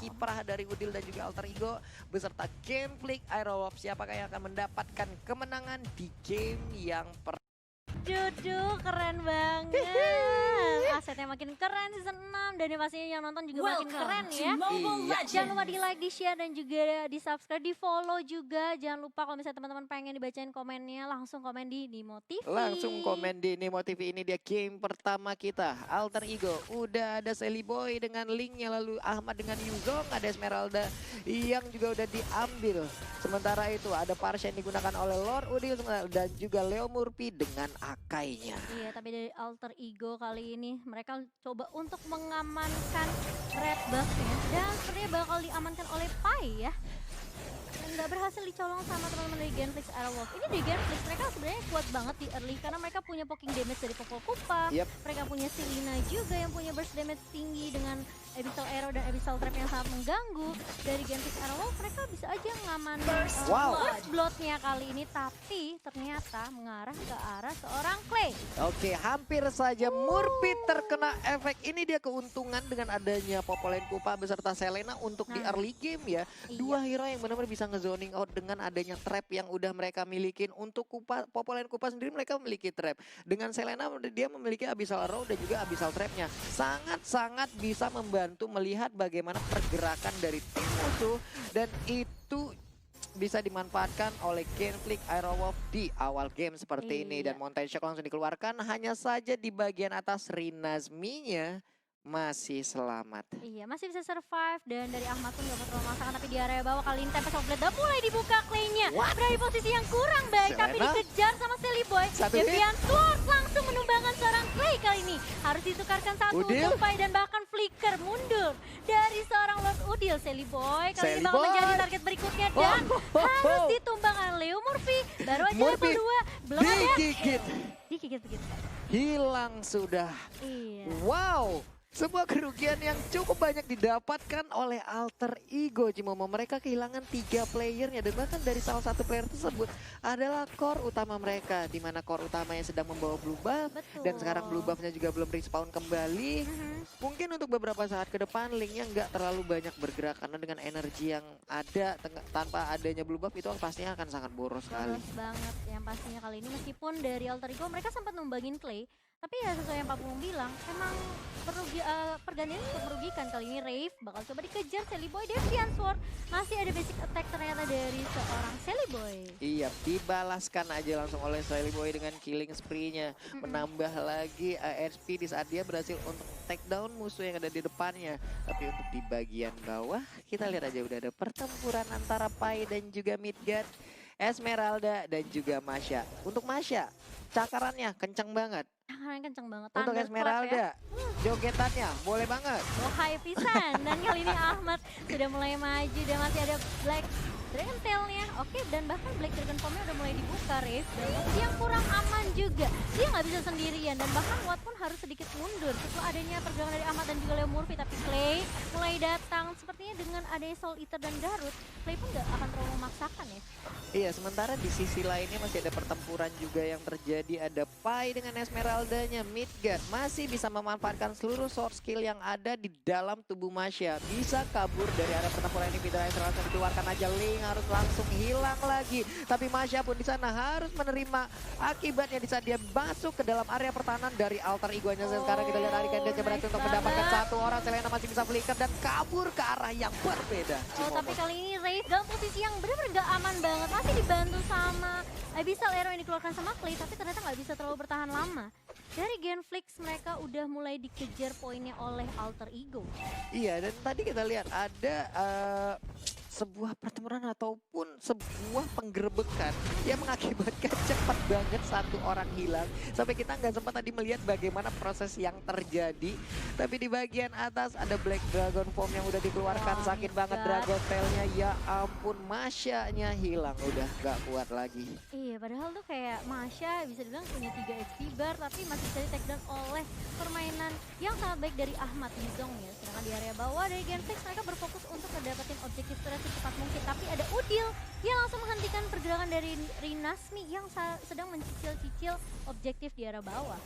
kiprah dari Udil dan juga Alter Ego beserta Gameplay Aerowolf. Siapakah yang akan mendapatkan kemenangan di game yang Dudu, keren banget. Asetnya makin keren season 6 dan yang pastinya yang nonton juga makin keren ya. Iya. Jangan lupa di like, di share dan juga di subscribe, di follow juga. Jangan lupa kalau misalnya teman-teman pengen dibacain komennya langsung komen di Nimo TV. Langsung komen di Nemo TV. Ini dia game pertama kita, Alter Ego. Udah ada Sally Boy dengan linknya, lalu Ahmad dengan Yuzong, ada Esmeralda yang juga udah diambil. Sementara itu ada Parsha yang digunakan oleh Lord Udil dan juga Leo Murphy dengan Akainya. Iya, tapi dari Alter Ego kali ini mereka coba untuk mengamankan red buff-nya dan sepertinya bakal diamankan oleh Pai ya. Dan nggak berhasil dicolong sama teman-teman dari Genflix Aerowolf. Ini di Genflix mereka sebenarnya kuat banget di early karena mereka punya poking damage dari Popol Kupa. Yep. Mereka punya Selina juga yang punya burst damage tinggi dengan Abyssal Arrow dan Abyssal Trap yang sangat mengganggu. Dari Genflix Aerowolf mereka bisa aja ngamanin Wow. First Blood-nya kali ini, tapi ternyata mengarah ke arah seorang Clay. Oke, hampir saja Murphy terkena efek. Ini dia keuntungan dengan adanya Popolen Kupa beserta Selena untuk di Nah. early game ya. Dua hero yang benar-benar bisa ngezoning out dengan adanya trap yang udah mereka milikin. Untuk Popolen Kupa sendiri mereka memiliki trap. Dengan Selena dia memiliki Abyssal Arrow dan juga Abyssal Trap-nya. Sangat-sangat bisa membantu melihat bagaimana pergerakan dari tim musuh. Dan itu bisa dimanfaatkan oleh Genflix Aerowolf di awal game seperti ini. Dan Mountain Shock langsung dikeluarkan. Hanya saja di bagian atas Rinazmi-nya masih selamat. Iya, masih bisa survive dan dari Ahmad pun gak terlalu masakan, tapi di area bawah kali ini Tempest of Blade udah mulai dibuka Clay-nya. Berada di posisi yang kurang baik, tapi Selena. dikejar sama Sally Boy. Satu hit. Deviant Sword langsung menumbangkan seorang Clay kali ini. Harus ditukarkan satu Udil. untuk Pai dan bahkan Flicker mundur dari seorang Lord Udil. Sally Boy kali Sally ini bakal Boy. menjadi target berikutnya dan harus ditumbangkan Leo Murphy. Baru aja Murphy level 2, belum ada. digigit. Dikikit begitu. Hilang sudah. Iya. Wow. Sebuah kerugian yang cukup banyak didapatkan oleh Alter Ego. Cimomo mereka kehilangan 3 playernya dan bahkan dari salah satu player tersebut adalah core utama mereka, di mana core utamanya sedang membawa blue buff. Betul. Dan sekarang blue buffnya juga belum respawn kembali. Mungkin untuk beberapa saat ke depan linknya nggak terlalu banyak bergerak karena dengan energi yang ada tanpa adanya blue buff itu pastinya akan sangat boros sekali. Boros banget yang pastinya kali ini, meskipun dari Alter Ego mereka sempat numbangin Clay, tapi ya sesuai yang Pak Pung bilang, emang pergantian cukup merugikan. Kali ini Rave bakal coba dikejar Sally Boy. Deviant Sword masih ada basic attack ternyata dari seorang Sally Boy. Iya, dibalaskan aja langsung oleh Sally Boy dengan killing spree-nya. Menambah lagi HP di saat dia berhasil untuk take down musuh yang ada di depannya. Tapi untuk di bagian bawah, kita lihat aja udah ada pertempuran antara Pai dan juga Midgard, Esmeralda dan juga Masha. Untuk Masha, cakarannya kenceng banget. Tangannya kenceng banget. Untuk Thunder Clap Esmeralda, ya. jogetannya boleh banget. Bohai pisan. Dan kali ini Ahmad sudah mulai maju dan masih ada Black Dragon Tail-nya. Oke, dan bahkan Black Dragon Form-nya udah mulai dibuka, Rif. Dan posisi yang kurang aman juga. Dia nggak bisa sendirian dan bahkan Watt pun harus sedikit mundur setelah adanya pergerakan dari Ahmad dan juga Leo Murphy. Tapi Clay mulai datang. Sepertinya dengan adanya Soul Eater dan Garut, Clay pun nggak akan terlalu memaksakan ya. Iya, sementara di sisi lainnya masih ada pertempuran juga yang terjadi. Ada Pai dengan Esmeraldanya. Midgard masih bisa memanfaatkan seluruh source skill yang ada di dalam tubuh Masha. Bisa kabur dari area pertempuran ini. Bila Esmeralda dikeluarkan aja, Link harus langsung hilang lagi. Tapi Masha pun di sana harus menerima akibatnya di saat dia masuk ke dalam area pertahanan dari Alter Ego-nya. Sekarang kita lihat Arikan dia berhasil untuk mendapatkan satu orang. Selena masih bisa flicker dan kabur ke arah yang berbeda. Oh, tapi kali ini Rave dalam posisi yang benar-benar gak aman banget. Masih dibantu sama Abyssal Arrow yang dikeluarkan sama Clay, tapi ternyata nggak bisa terlalu bertahan lama. Dari Genflix mereka udah mulai dikejar poinnya oleh Alter Ego. Iya, dan tadi kita lihat ada sebuah pertempuran ataupun sebuah penggerbekan yang mengakibatkan cepat banget satu orang hilang. Sampai kita nggak sempat tadi melihat bagaimana proses yang terjadi. Tapi di bagian atas ada Black Dragon Form yang udah dikeluarkan. Wah, Sakit banget Dragon Tail-nya. Ya ampun, Masha-nya hilang. Udah nggak kuat lagi. Iya, padahal tuh kayak Masha bisa dibilang punya 3 HP bar, tapi masih bisa di take down oleh permainan yang sangat baik dari Ahmad Yuzong ya. Sedangkan di area bawah dari Genflix mereka berfokus untuk mendapatkan objektif turret secepat mungkin. Tapi ada Udil yang langsung menghentikan pergerakan dari Rinazmi yang sedang mencicil-cicil objektif di area bawah.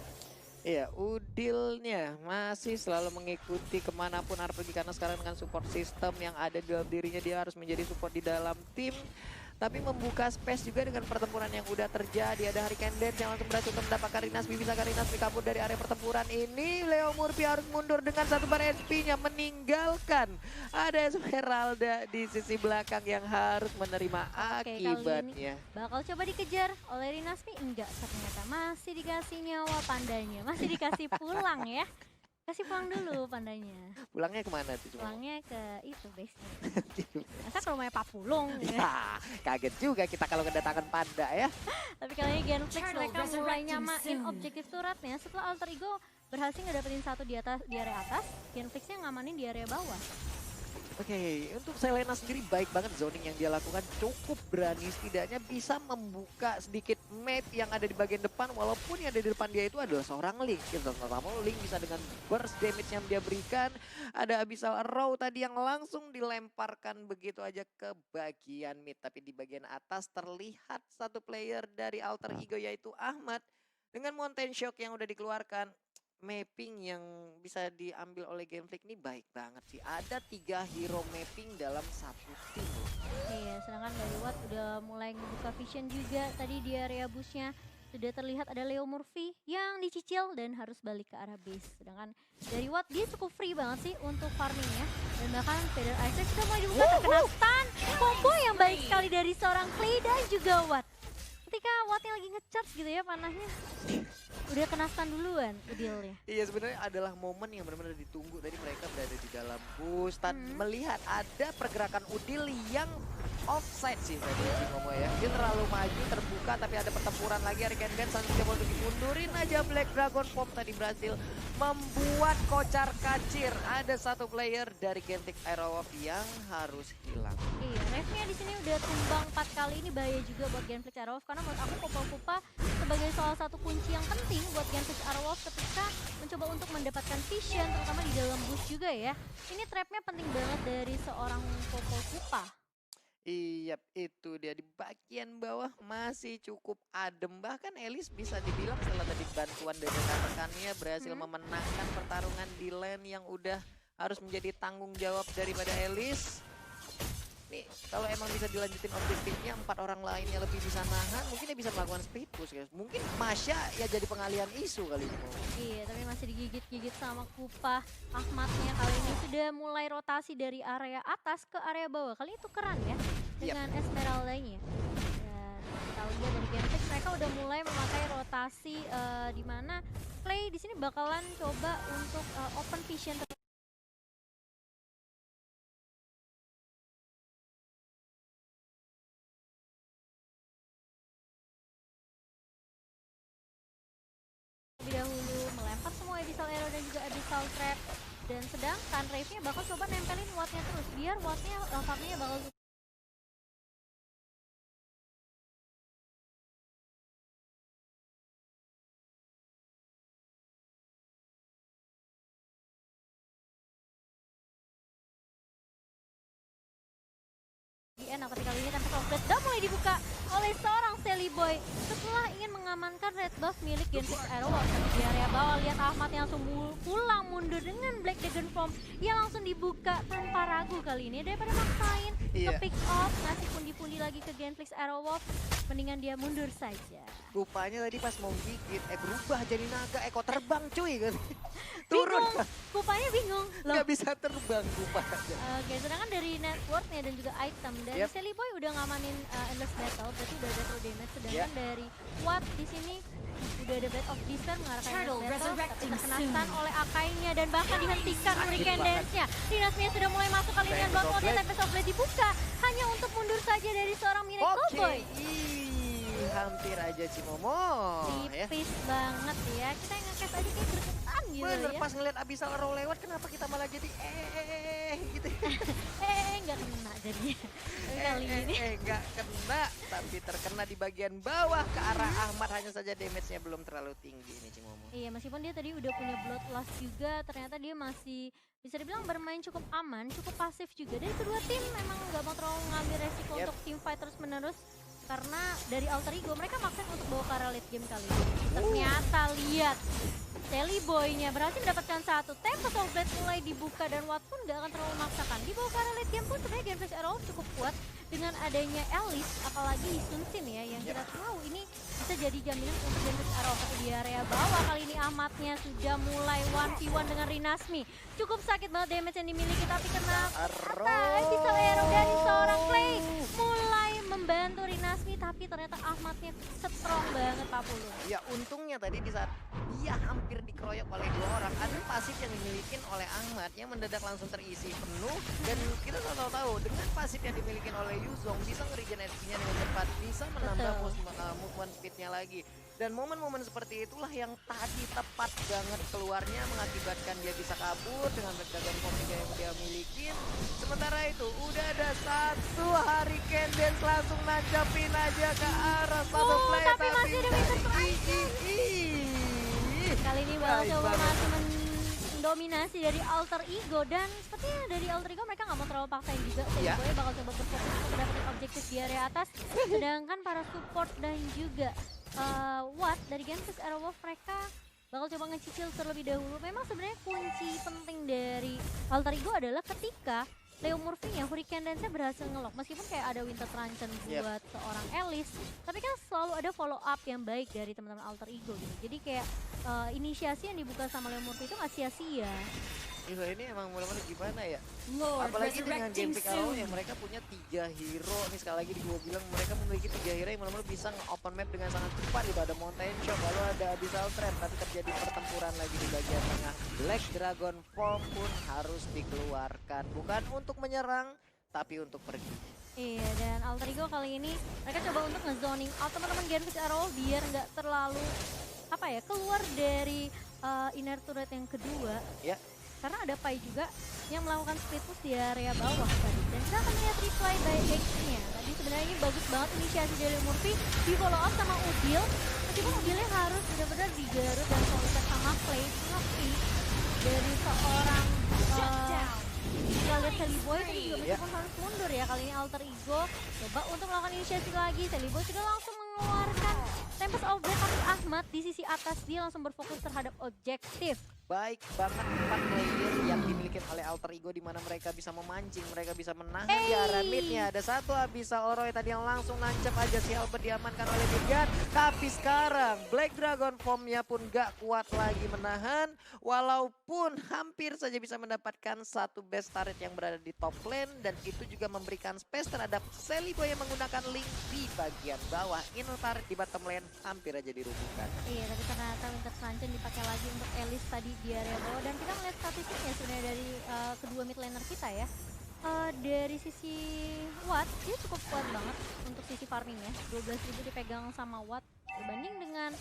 Iya, Udilnya masih selalu mengikuti kemanapun Ar pergi karena sekarang dengan support system yang ada di dalam dirinya dia harus menjadi support di dalam tim. Tapi membuka space juga dengan pertempuran yang udah terjadi. Ada Hurricane Dance yang langsung berhasil untuk mendapatkan Rinasmi. Bisa Rinasmi kabur dari area pertempuran ini. Leo Murphy harus mundur dengan satu bar HP-nya. Meninggalkan ada Esmeralda di sisi belakang yang harus menerima Oke, kali ini akibatnya. bakal coba dikejar oleh Rinasmi. Enggak, ternyata masih dikasih nyawa pandanya. Masih dikasih pulang ya. Kasih pulang dulu pandanya. Pulangnya kemana tuh? Pulangnya ke itu base-nya. Masa ke rumahnya Pak Pulung gitu. Ya, kaget juga kita kalau kedatangan panda ya. Tapi kali ini Genflix mereka mulai nyamain objektif turretnya setelah Alter Ego berhasil ngedapetin satu di area atas, Genflixnya ngamanin di area bawah. Oke, untuk Selena sendiri baik banget zoning yang dia lakukan, cukup berani, setidaknya bisa membuka sedikit map yang ada di bagian depan walaupun yang ada di depan dia itu adalah seorang Link. Kita tahu Link bisa dengan burst damage yang dia berikan, ada Abyssal Arrow tadi yang langsung dilemparkan begitu aja ke bagian mid, tapi di bagian atas terlihat satu player dari Alter Ego yaitu Ahmad dengan Mountain Shock yang udah dikeluarkan. Mapping yang bisa diambil oleh Genflix ini baik banget sih. Ada 3 hero mapping dalam satu tim loh. Iya, sedangkan dari Watt udah mulai ngebuka vision juga tadi di area busnya. Sudah terlihat ada Leo Murphy yang dicicil dan harus balik ke arah base. Sedangkan dari Watt dia cukup free banget sih untuk farmingnya. Dan bahkan Feather Isaac sudah mulai dibuka terkena stun. Combo yang baik sekali dari seorang Clay dan juga Watt. Ketika Wattnya lagi nge-charge gitu ya panahnya. Udah kena stun duluan Udilnya. Iya sebenarnya adalah momen yang benar-benar ditunggu. Tadi mereka berada di dalam bus dan melihat ada pergerakan Udil yang offside sih tadi si Momo ya. Dia terlalu maju terbuka tapi ada pertempuran lagi. Hurricane Dance langsung coba untuk dimundurin aja. Black Dragon Pop tadi berhasil membuat kocar kacir. Ada satu player dari Genflix Aerowolf yang harus hilang. Iya, refnya di sini udah tumbang 4 kali. Ini bahaya juga buat Genflix Aerowolf karena menurut aku Pupa sebagai salah satu kunci yang penting buat Genflix Aerowolf ketika mencoba untuk mendapatkan vision terutama di dalam boost juga ya. Ini trapnya penting banget dari seorang Pupa. Iya, itu dia di bagian bawah masih cukup adem. Bahkan Elis bisa dibilang setelah tadi bantuan dari rekan-rekannya berhasil memenangkan pertarungan di lane yang udah harus menjadi tanggung jawab daripada Elis. Nih, kalau emang bisa dilanjutin objektifnya 4 orang lainnya lebih bisa nahan, mungkin dia bisa melakukan speed push guys. Mungkin Masya ya jadi pengalian isu kali ini. Iya, tapi masih digigit-gigit sama Kupah. Ahmadnya kali ini sudah mulai rotasi dari area atas ke area bawah. Kali itu keren ya dengan Esmeralda-nya. Dan kita lihat dari Genflix mereka udah mulai memakai rotasi di mana Clay di sini bakalan coba untuk open vision terlebih dahulu, melempar semua Abyssal Arrow dan juga Abyssal Trap. Dan sedangkan Rave-nya bakal coba nempelin Watt-nya terus biar Watt-nya farmnya bakal enak ketika kali ini tanpa komplit udah mulai dibuka oleh seorang Sally Boy setelah ingin mengamankan red buff milik Genflix Aerowolf. Di area bawah lihat Ahmad yang langsung pulang mundur dengan Black Dragon Form yang langsung dibuka tanpa ragu kali ini daripada maksain ke pick off ngasih pundi-pundi lagi ke Genflix Aerowolf, mendingan dia mundur saja. Rupanya tadi pas mau gigit, berubah jadi naga, kok terbang cuy kan. Bingung, Kupanya bingung loh. Gak bisa terbang Kupanya. Oke, sedangkan dari networknya dan juga item dari Sally Boy udah ngamanin Endless Battle, berarti udah ada true damage. Sedangkan dari Watt di sini udah ada Blade of Despair mengarahkan Endless Battle, tapi terkena stun oleh Akainya dan bahkan dihentikan Hurricane Dance-nya. Dinasmia sudah mulai masuk kali ini dan Bloodborne Tempest of Blade dibuka hanya untuk mundur saja dari seorang Miracle Boy. Hampir aja Cimomo. Tipis banget ya, kita yang nge-cast aja kayak berketan gitu. Bener, ya. pas ngeliat Abyssal Arrow lewat kenapa kita malah jadi gitu. Nggak kena jadinya. Kali ini Nggak kena, tapi terkena di bagian bawah ke arah Ahmad, hanya saja damage-nya belum terlalu tinggi ini Cimomo. Iya, meskipun dia tadi udah punya Bloodlust juga, ternyata dia masih bisa dibilang bermain cukup aman, cukup pasif juga. Dari kedua tim memang nggak mau terlalu ngambil resiko untuk team fight terus menerus. karena dari Alter Ego mereka maksain untuk bawa ke arah late game kali ini. Ternyata lihat Sally Boy-nya berhasil mendapatkan satu. Tempest of Blade mulai dibuka dan Watt pun gak akan terlalu memaksakan. Di bawah ke arah late game pun sebenarnya Game Face Arrow cukup kuat dengan adanya Alice, apalagi Sun Sin ya, yang kita tahu ini bisa jadi jaminan untuk Game Face Arrow. Tapi di area bawah kali ini Ahmadnya sudah mulai 1v1 dengan Rinasmi. Cukup sakit banget damage yang dimiliki, tapi kena bisa Arrow dari seorang Clay mulai membantu Rinasmi, tapi ternyata Ahmadnya strong banget Pak Pulu. Ya untungnya tadi di saat dia hampir dikeroyok oleh 2 orang, ada pasif yang dimiliki oleh Ahmad yang mendadak langsung terisi penuh, dan kita tahu dengan pasif yang dimiliki oleh Yuzong bisa nge-regen HP-nya dengan cepat, bisa menambah movement speed-nya lagi. Dan momen-momen seperti itulah yang tadi tepat banget keluarnya mengakibatkan dia bisa kabur dengan Dragon Form yang dia miliki. Sementara itu udah ada satu Hurricane Dance langsung nancapin aja ke arah satu play, tapi masih ada Winter kali ini bakal coba masih mendominasi dari Alter Ego, dan sepertinya dari Alter Ego mereka nggak mau terlalu paksain juga. Sally bakal coba berfokus untuk mendapatkan objektif di area atas, sedangkan para support dan juga Watt dari Game Face Arrow Wolf mereka bakal coba ngecicil terlebih dahulu. Memang sebenarnya kunci penting dari Alter Ego adalah ketika Leo Murphy-nya Hurricane Dance-nya berhasil ngelock, meskipun kayak ada Winter Truncheon buat seorang Alice, tapi kan selalu ada follow up yang baik dari teman-teman Alter Ego gitu. Jadi kayak inisiasi yang dibuka sama Leo Murphy itu nggak sia-sia. Gila, ini emang mulai-mulai gimana ya? Apalagi dengan Game Face Arrow yang mereka punya 3 hero. Nih sekali lagi gue bilang mereka memiliki 3 hero yang mulai-mulai bisa nge-open map dengan sangat cepat gitu. Ada Mountain Shock, lalu ada Abyssal Trap, tapi terjadi pertempuran lagi di bagian tengah. Black Dragon Form pun harus dikeluarkan, bukan untuk menyerang tapi untuk pergi. Iya, dan Alter Ego kali ini mereka coba untuk nge-zoning out teman-teman Game Face Arrow biar nggak terlalu keluar dari inner turret yang kedua. Ya. Karena ada Pai juga yang melakukan split push di area bawah tadi. Dan kita akan melihat reply by X-nya. Tadi sebenarnya ini bagus banget inisiasi dari Murphy, di follow up sama Udil. Meskipun Udilnya harus benar-benar digarut dan solid sama Clay, tapi dari seorang kita lihat Sally Boy tadi juga meskipun harus mundur ya. Kali ini Alter Ego coba untuk melakukan inisiasi lagi. Sally Boy sudah langsung mengeluarkan Tempest of Blade, tapi Ahmad di sisi atas dia langsung berfokus terhadap objektif. Baik banget 4 player yang dimiliki oleh Alter Ego, di mana mereka bisa memancing, mereka bisa menahan di arah midnya. Ada satu Abyssal Oroy tadi yang langsung nancap aja si Albert, diamankan oleh Midgard. Tapi sekarang Black Dragon Form-nya pun gak kuat lagi menahan, walaupun hampir saja bisa mendapatkan satu base turret yang berada di top lane, dan itu juga memberikan space terhadap Sally Boy yang menggunakan link di bagian bawah. Inner turret di bottom lane hampir aja dirubuhkan. Iya, tapi ternyata Winter Truncheon dipakai lagi untuk Alice tadi di area bawah, dan kita melihat statistiknya sebenarnya dari kedua mid laner kita ya. Dari sisi Watt dia cukup kuat banget untuk sisi farmingnya, 12.000 dipegang sama Watt berbanding dengan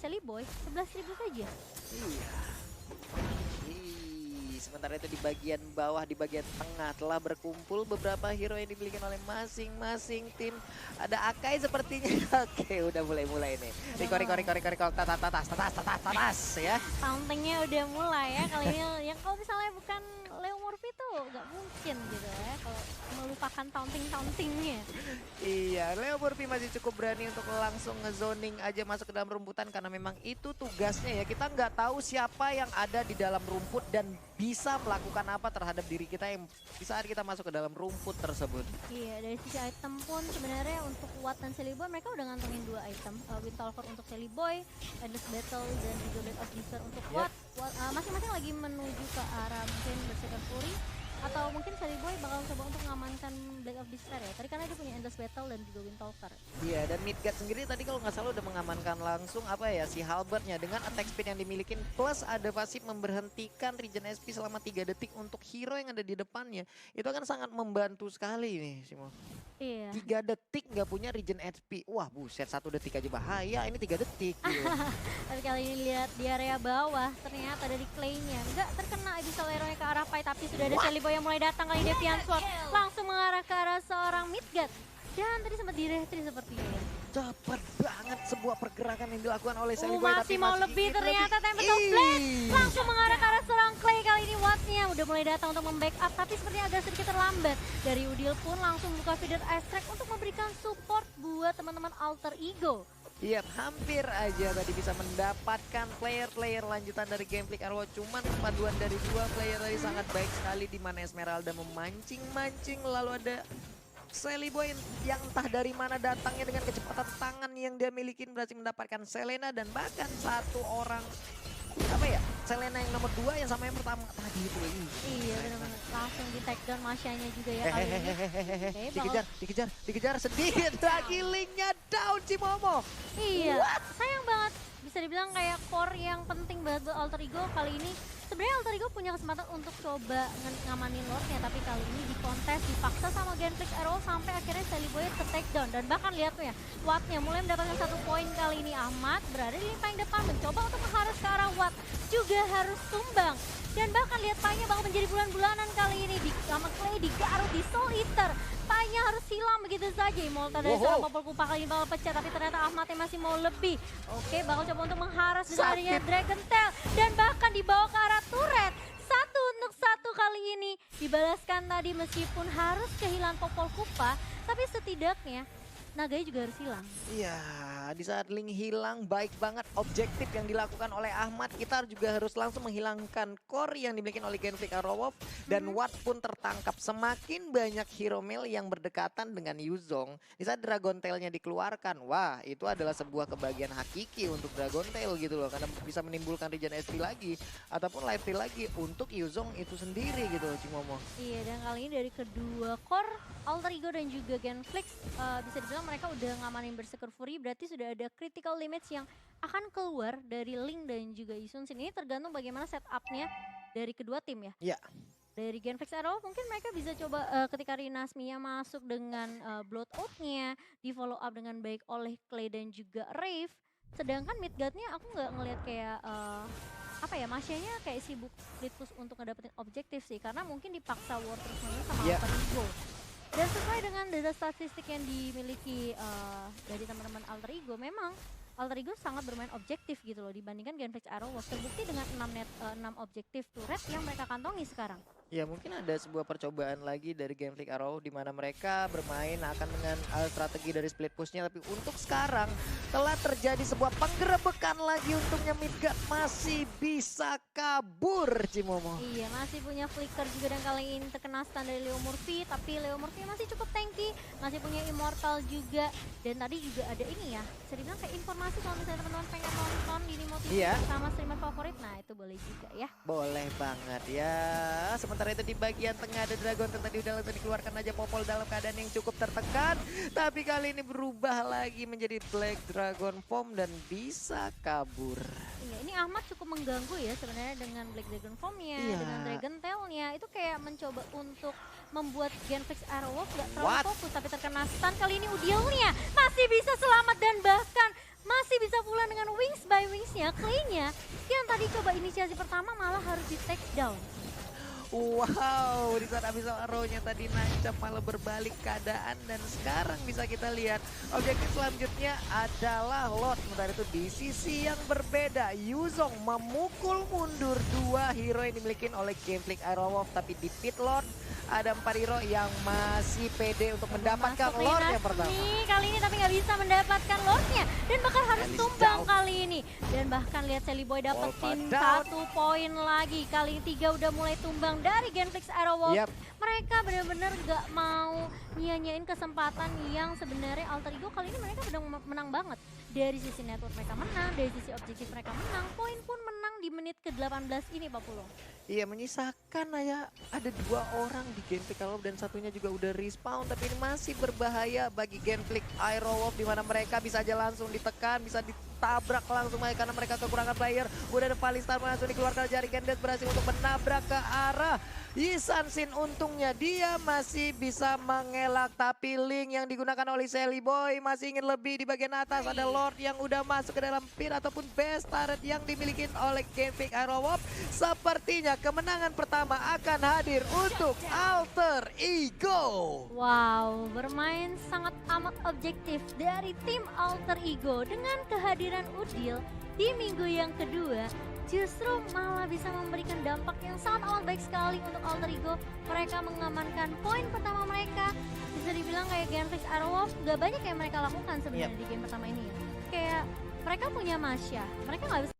Sally Boy 11.000 saja. Iya. Sementara itu di bagian bawah, di bagian tengah telah berkumpul beberapa hero yang dimiliki oleh masing-masing tim. Ada Akai sepertinya. Oke, udah mulai nih. Riko, tatas ya. Tauntingnya udah mulai ya kali ini. Yang kalau misalnya bukan Leo Murphy tuh gak mungkin gitu ya kalau melupakan tauntingnya. Iya, Leo Murphy masih cukup berani untuk langsung ngezoning aja masuk ke dalam rumputan, karena memang itu tugasnya ya. Kita nggak tahu siapa yang ada di dalam rumput dan bisa melakukan apa terhadap diri kita yang di saat kita masuk ke dalam rumput tersebut. Iya, dari sisi item pun sebenarnya untuk Watt dan Sally Boy mereka udah ngantongin 2 item. Windtalker untuk Sally Boy, Endless Battle dan juga Blade of Desire untuk Watt. Masing-masing lagi menuju ke arah mungkin Berserker Fury, atau mungkin Sally Boy bakal coba untuk mengamankan Blade of Despair ya. Tadi karena dia punya Endless Battle dan juga Windtalker. Iya, dan Midgard sendiri tadi kalau nggak salah udah mengamankan langsung si Halbertnya dengan attack speed yang dimiliki, plus ada pasif memberhentikan regen SP selama 3 detik untuk hero yang ada di depannya. Itu akan sangat membantu sekali nih, Simo. Iya. 3 detik nggak punya regen HP. Wah buset, 1 detik aja bahaya, ini 3 detik. Gitu. Tapi kali ini lihat di area bawah, ternyata dari Clay-nya nggak terkena Abyssal Arrow-nya ke arah Pai, tapi sudah ada Sally Boy yang mulai datang. Kali Deviant Sword langsung mengarah ke arah seorang Midgard. Dan tadi sempat di retry sepertinya ya. Cepet banget sebuah pergerakan yang dilakukan oleh Sally Boy, Masih tapi mau masih lebih ingin ternyata lebih. Tempest Blade langsung mengarah ke arah serang Clay. Kali ini Wattnya udah mulai datang untuk membackup, tapi sepertinya agak sedikit terlambat. Dari Udil pun langsung buka feeder extract untuk memberikan support buat teman-teman Alter Ego. Iya, hampir aja tadi bisa mendapatkan player-player lanjutan dari Gameplay Arrow. Cuman paduan dari dua player tadi sangat baik sekali, di mana Esmeralda memancing-mancing, lalu ada Sally Boy yang entah dari mana datangnya dengan kecepatan tangan yang dia miliki berhasil mendapatkan Selena, dan bahkan satu orang Selena yang nomor 2 yang sama yang pertama tadi itu. Iya benar-benar langsung di take down Masyanya juga ya kali ini. Dikejar sedikit lagi, linknya down Cimomo. Iya, sayang banget. Bisa dibilang kayak core yang penting banget buat Alter Ego kali ini. Sebenarnya Alter Ego punya kesempatan untuk coba ngamanin Lordnya, tapi kali ini di kontes dipaksa sama Genflix Arrow sampai akhirnya Sally Boy ke take down. Dan bahkan lihat tuh ya, Wattnya mulai mendapatkan 1 poin kali ini. Ahmad berada di lini paling depan mencoba untuk mengharus ke arah Watt, juga harus tumbang. Dan bahkan lihat Panya bakal menjadi bulan-bulanan kali ini di sama Clay digaruk di Soul Eater. Panya harus hilang begitu saja. Immortal dari seorang Popol Kupa kali ini bakal pecah, tapi ternyata Ahmadnya masih mau lebih. Oke, bakal coba untuk mengharas dengan adanya Dragon Tail dan bahkan dibawa ke arah turret. 1-1 kali ini dibalaskan tadi meskipun harus kehilangan Popol Kupa, tapi setidaknya naganya juga harus hilang. Iya, di saat Link hilang, baik banget objektif yang dilakukan oleh Ahmad. Kita juga harus langsung menghilangkan core yang dimiliki oleh Genflix Arrow, dan Watt pun tertangkap. Semakin banyak hero male yang berdekatan dengan Yuzong, di saat Dragon Tail-nya dikeluarkan, wah itu adalah sebuah kebahagiaan hakiki untuk Dragon Tail gitu loh, karena bisa menimbulkan regen SP lagi ataupun life steal lagi untuk Yuzong itu sendiri gitu loh Cimomo. Iya, dan kali ini dari kedua core Alter Ego dan juga Genflix bisa dibilang mereka udah ngamanin Berserker Fury, berarti sudah ada critical limits yang akan keluar dari Link dan juga Isun. Ini tergantung bagaimana setupnya dari kedua tim ya. Iya. Dari Genflix Arrow mungkin mereka bisa coba ketika Rinasmia masuk dengan Bloodout-nya, di follow up dengan baik oleh Clay dan juga Rave. Sedangkan midgard-nya aku nggak ngelihat kayak Masyanya kayak sibuk split push untuk ngedapetin objektif sih, karena mungkin dipaksa war terus sama Alter Ego. Dan sesuai dengan data statistik yang dimiliki dari teman-teman Alter Ego, memang Alter Ego sangat bermain objektif gitu loh dibandingkan Genflix Arrow. Terbukti dengan 6 objektif turret yang mereka kantongi sekarang. Ya mungkin ada sebuah percobaan lagi dari Genflix Arrow di mana mereka bermain akan dengan strategi dari split pushnya, tapi untuk sekarang telah terjadi sebuah penggerebekan lagi. Untungnya midgard masih bisa kabur Cimomo. Iya, masih punya flicker juga, dan kali ini terkena stun dari Leo Murphy, tapi Leo Murphy masih cukup tanky, masih punya immortal juga. Dan tadi juga ada ini ya, bisa dibilang kayak informasi kalau misalnya teman-teman pengen nonton di Motivasi sama streamer favorit, nah itu boleh juga ya. Boleh banget ya. Sementara itu di bagian tengah ada Dragon Tail, tadi udah langsung dikeluarkan aja Popol dalam keadaan yang cukup tertekan. Tapi kali ini berubah lagi menjadi Black Dragon Form dan bisa kabur. Iya, ini Ahmad cukup mengganggu ya sebenarnya dengan Black Dragon Form-nya, dengan Dragon Tail-nya. Itu kayak mencoba untuk membuat Genflix Arrow gak terlalu fokus, tapi terkena stun. Kali ini Udilnya masih bisa selamat dan bahkan masih bisa pula dengan Wings by Wings-nya. Clay-nya yang tadi coba inisiasi pertama malah harus di take down. Wow, di saat Abyssal Arrow-nya tadi nancap malah berbalik keadaan, dan sekarang bisa kita lihat objektif selanjutnya adalah Lord. Sementara itu di sisi yang berbeda, Yuzong memukul mundur 2 hero yang dimiliki oleh Genflix Arrow, tapi di pit Lord ada 4 hero yang masih pede untuk mendapatkan Lord yang pertama. Kali ini tapi nggak bisa mendapatkan Lordnya, dan bahkan harus tumbang kali ini. Dan bahkan lihat Sally Boy dapetin 1 poin lagi. Kali ini 3 udah mulai tumbang dari Genflix Arrow. Mereka benar-benar gak mau nyanyain kesempatan yang sebenarnya Alter Ego kali ini mereka udah menang banget. Dari sisi network mereka menang, dari sisi objektif mereka menang, poin pun menang di menit ke-18 ini Pak Pulung. Iya, menyisakan aja ada 2 orang di Genflix Arrow dan satunya juga udah respawn, tapi ini masih berbahaya bagi Genflix Arrow di mana mereka bisa aja langsung ditekan, bisa ditabrak langsung aja karena mereka kekurangan player. Udah ada Valistar langsung dikeluarkan dari Gendes, berhasil untuk menabrak ke arah Yisansin. Untungnya dia masih bisa mengelak, tapi Link yang digunakan oleh Sally Boy masih ingin lebih di bagian atas. Ada Lord yang udah masuk ke dalam pit ataupun base turret yang dimiliki oleh Genflix Arrow. Sepertinya kemenangan pertama akan hadir untuk Alter Ego. Wow, bermain sangat amat objektif dari tim Alter Ego dengan kehadiran Udil di minggu yang kedua justru malah bisa memberikan dampak yang sangat amat baik sekali untuk Alter Ego. Mereka mengamankan poin pertama mereka. Bisa dibilang kayak Genfix Airwolf gak banyak yang mereka lakukan sebenarnya di game pertama ini ya. Kayak mereka punya Masya, mereka gak bisa